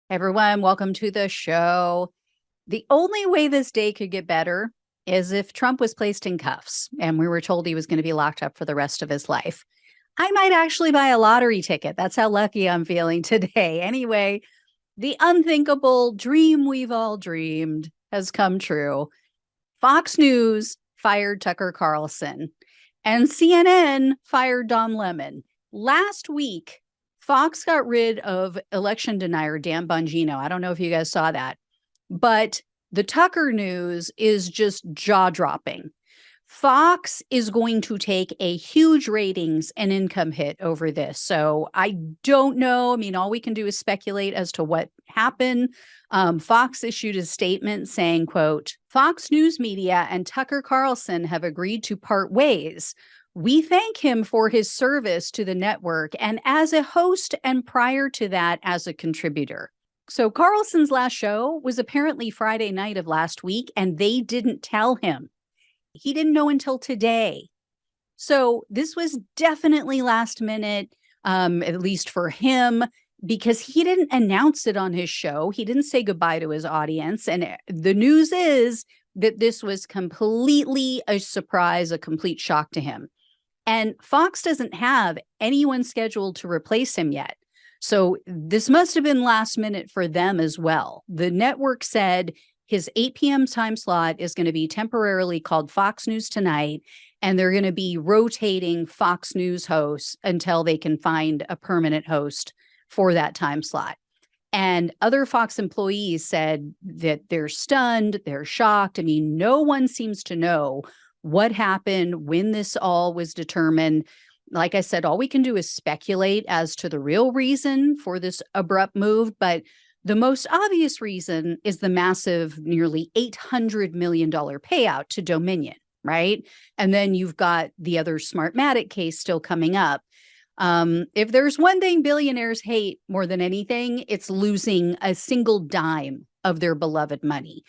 Everyone, welcome to the show. The only way this day could get better is if Trump was placed in cuffs and we were told he was going to be locked up for the rest of his life. I might actually buy a lottery ticket. That's how lucky I'm feeling today. Anyway, the unthinkable dream we've all dreamed has come true. Fox News fired Tucker Carlson and CNN fired Don Lemon. Last week, Fox got rid of election denier Dan Bongino. I don't know if you guys saw that, but the Tucker news is just jaw dropping. Fox is going to take a huge ratings and income hit over this. So I don't know. I mean, all we can do is speculate as to what happened. Fox issued a statement saying, quote, Fox News Media and Tucker Carlson have agreed to part ways. We thank him for his service to the network and as a host and prior to that as a contributor. So Carlson's last show was apparently Friday night of last week, and they didn't tell him. He didn't know until today. So this was definitely last minute, at least for him, because he didn't announce it on his show. He didn't say goodbye to his audience. And the news is that this was completely a surprise, a complete shock to him. And Fox doesn't have anyone scheduled to replace him yet. So this must have been last minute for them as well. The network said his 8 p.m. time slot is going to be temporarily called Fox News Tonight, and they're going to be rotating Fox News hosts until they can find a permanent host for that time slot. And other Fox employees said that they're stunned, they're shocked. I mean, no one seems to know what happened, when this all was determined. Like I said, all we can do is speculate as to the real reason for this abrupt move, but the most obvious reason is the massive, nearly $800 million payout to Dominion, right? And then you've got the other Smartmatic case still coming up. If there's one thing billionaires hate more than anything, it's losing a single dime of their beloved money.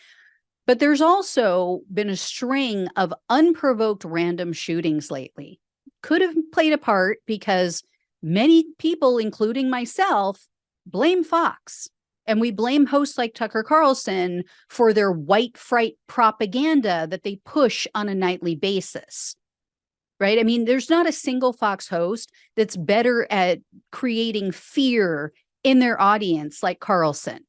But there's also been a string of unprovoked random shootings lately. Could have played a part because many people, including myself, blame Fox. And we blame hosts like Tucker Carlson for their white fright propaganda that they push on a nightly basis, right? I mean, there's not a single Fox host that's better at creating fear in their audience like Carlson.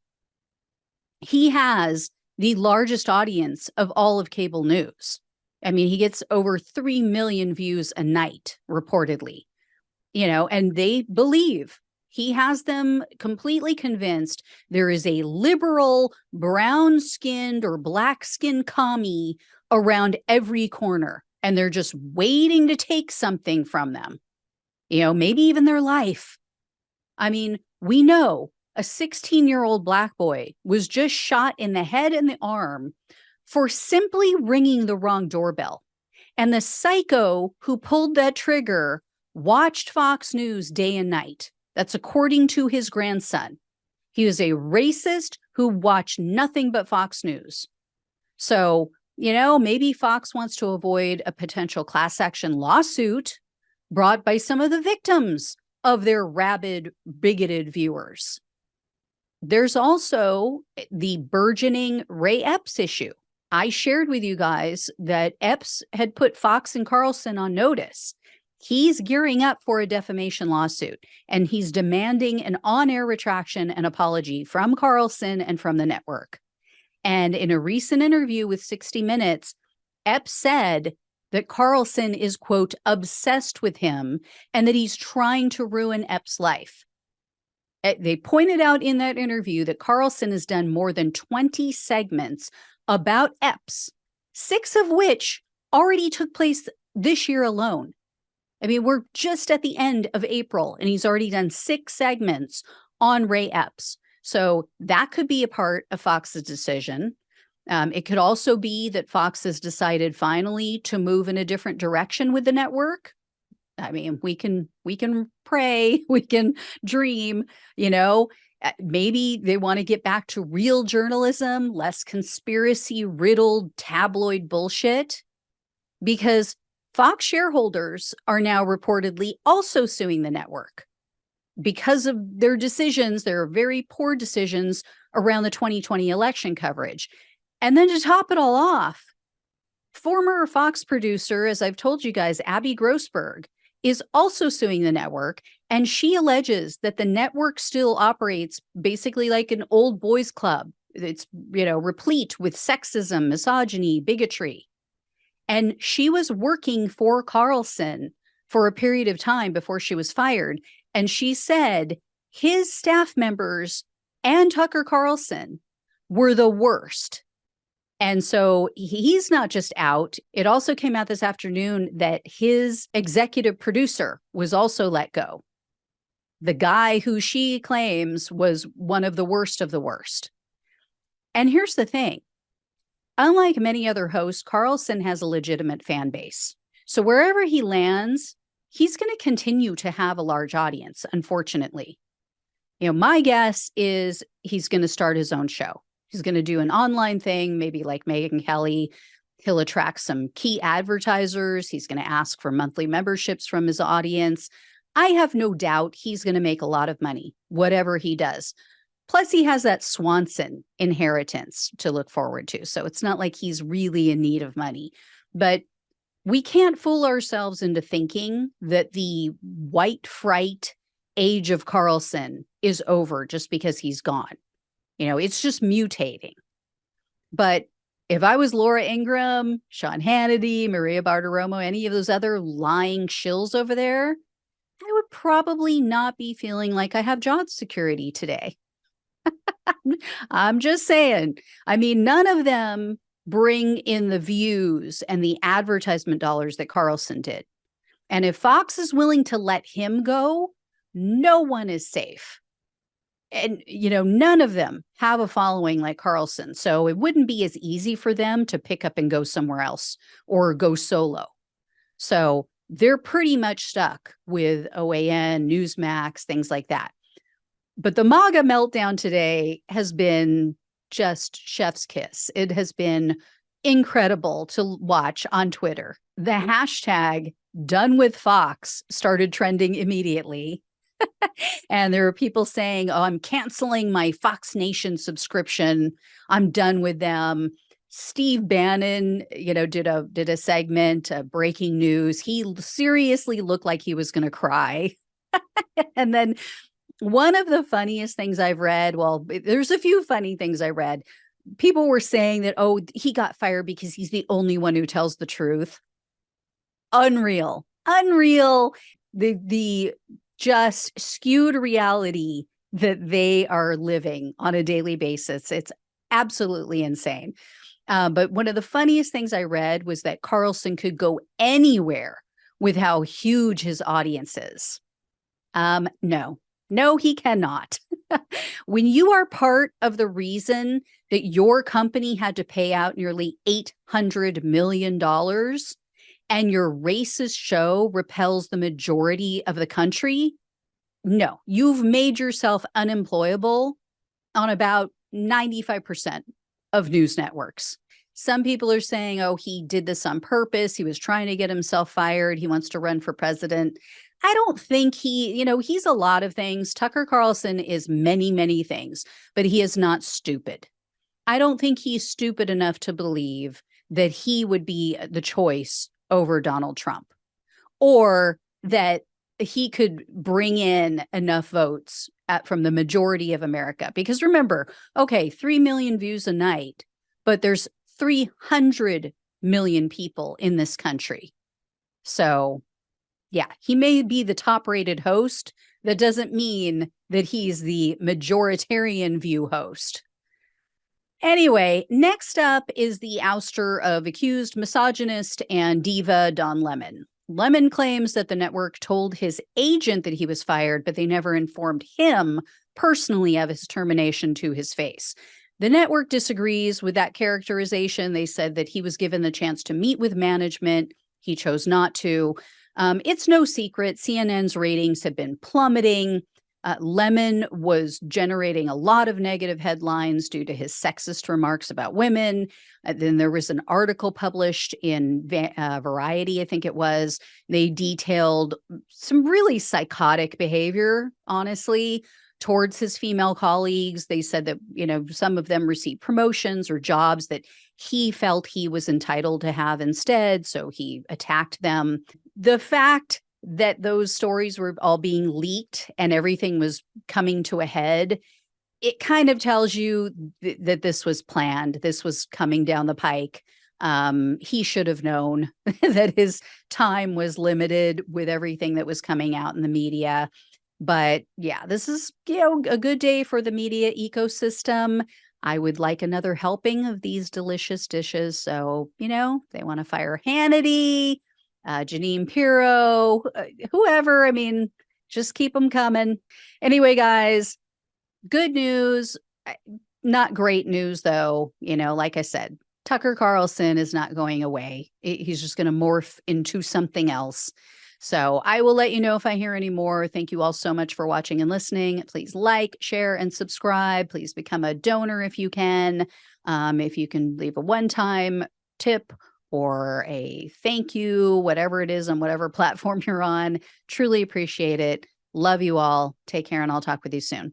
He has the largest audience of all of cable news. I mean, he gets over 3 million views a night, reportedly, and they believe he has them completely convinced there is a liberal, brown-skinned or black-skinned commie around every corner, and they're just waiting to take something from them, maybe even their life. I mean, we know a 16-year-old black boy was just shot in the head and the arm for simply ringing the wrong doorbell. And the psycho who pulled that trigger watched Fox News day and night. That's according to his grandson. He was a racist who watched nothing but Fox News. So, maybe Fox wants to avoid a potential class action lawsuit brought by some of the victims of their rabid, bigoted viewers. There's also the burgeoning Ray Epps issue. I shared with you guys that Epps had put Fox and Carlson on notice. He's gearing up for a defamation lawsuit, and he's demanding an on-air retraction and apology from Carlson and from the network. And in a recent interview with 60 Minutes, Epps said that Carlson is, quote, obsessed with him and that he's trying to ruin Epps' life. They pointed out in that interview that Carlson has done more than 20 segments about Epps, 6 of which already took place this year alone. I mean, we're just at the end of April, and he's already done 6 segments on Ray Epps. So that could be a part of Fox's decision. It could also be that Fox has decided finally to move in a different direction with the network. I mean, we can pray, we can dream, maybe they want to get back to real journalism, less conspiracy riddled tabloid bullshit, because Fox shareholders are now reportedly also suing the network. because of their decisions, their very poor decisions around the 2020 election coverage. And then to top it all off, former Fox producer, as I've told you guys, Abby Grossberg, is also suing the network. And she alleges that the network still operates basically like an old boys club. It's, replete with sexism, misogyny, bigotry. And she was working for Carlson for a period of time before she was fired. And she said his staff members and Tucker Carlson were the worst. And so he's not just out. It also came out this afternoon that his executive producer was also let go. The guy who she claims was one of the worst of the worst. And here's the thing. Unlike many other hosts, Carlson has a legitimate fan base. So wherever he lands, he's going to continue to have a large audience, unfortunately. My guess is he's going to start his own show. He's going to do an online thing, maybe like Megyn Kelly. He'll attract some key advertisers. He's going to ask for monthly memberships from his audience. I have no doubt he's going to make a lot of money, whatever he does. Plus, he has that Swanson inheritance to look forward to. So it's not like he's really in need of money. But we can't fool ourselves into thinking that the white fright age of Carlson is over just because he's gone. It's just mutating. But if I was Laura Ingraham, Sean Hannity, Maria Bartiromo, any of those other lying shills over there, I would probably not be feeling like I have job security today. I'm just saying. I mean, none of them bring in the views and the advertisement dollars that Carlson did. And if Fox is willing to let him go, no one is safe. And, none of them have a following like Carlson. So it wouldn't be as easy for them to pick up and go somewhere else or go solo. So they're pretty much stuck with OAN, Newsmax, things like that. But the MAGA meltdown today has been just chef's kiss. It has been incredible to watch on Twitter. The hashtag done with Fox started trending immediately. And there are people saying, oh, I'm canceling my Fox Nation subscription. I'm done with them. Steve Bannon, did a segment, breaking news. He seriously looked like he was going to cry. And then one of the funniest things I've read, well, there's a few funny things I read. People were saying that, oh, he got fired because he's the only one who tells the truth. Unreal. The just skewed reality that they are living on a daily basis. It's absolutely insane. But one of the funniest things I read was that Carlson could go anywhere with how huge his audience is. No, he cannot. When you are part of the reason that your company had to pay out nearly $800 million and your racist show repels the majority of the country, no, you've made yourself unemployable on about 95% of news networks. Some people are saying, oh, he did this on purpose. He was trying to get himself fired. He wants to run for president. I don't think he's a lot of things. Tucker Carlson is many, many things, but he is not stupid. I don't think he's stupid enough to believe that he would be the choice over Donald Trump, or that he could bring in enough votes from the majority of America. Because remember, okay, 3 million views a night, but there's 300 million people in this country. So yeah, he may be the top-rated host. That doesn't mean that he's the majoritarian view host. Anyway, next up is the ouster of accused misogynist and diva Don Lemon. Lemon claims that the network told his agent that he was fired, but they never informed him personally of his termination to his face. The network disagrees with that characterization. They said that he was given the chance to meet with management. He chose not to. It's no secret CNN's ratings have been plummeting. Lemon was generating a lot of negative headlines due to his sexist remarks about women. Then there was an article published in Variety, I think it was. They detailed some really psychotic behavior, honestly, towards his female colleagues. They said that, some of them received promotions or jobs that he felt he was entitled to have instead. So he attacked them. The fact that those stories were all being leaked and everything was coming to a head, it kind of tells you that this was planned. This was coming down the pike. He should have known that his time was limited with everything that was coming out in the media. But yeah, this is, a good day for the media ecosystem. I would like another helping of these delicious dishes. So, they want to fire Hannity, Janine Pirro, whoever. I mean, just keep them coming. Anyway, guys, good news. Not great news, though. Like I said, Tucker Carlson is not going away. He's just going to morph into something else. So I will let you know if I hear any more. Thank you all so much for watching and listening. Please like, share, and subscribe. Please become a donor if you can. If you can leave a one-time tip or a thank you, whatever it is on whatever platform you're on. Truly appreciate it. Love you all. Take care, and I'll talk with you soon.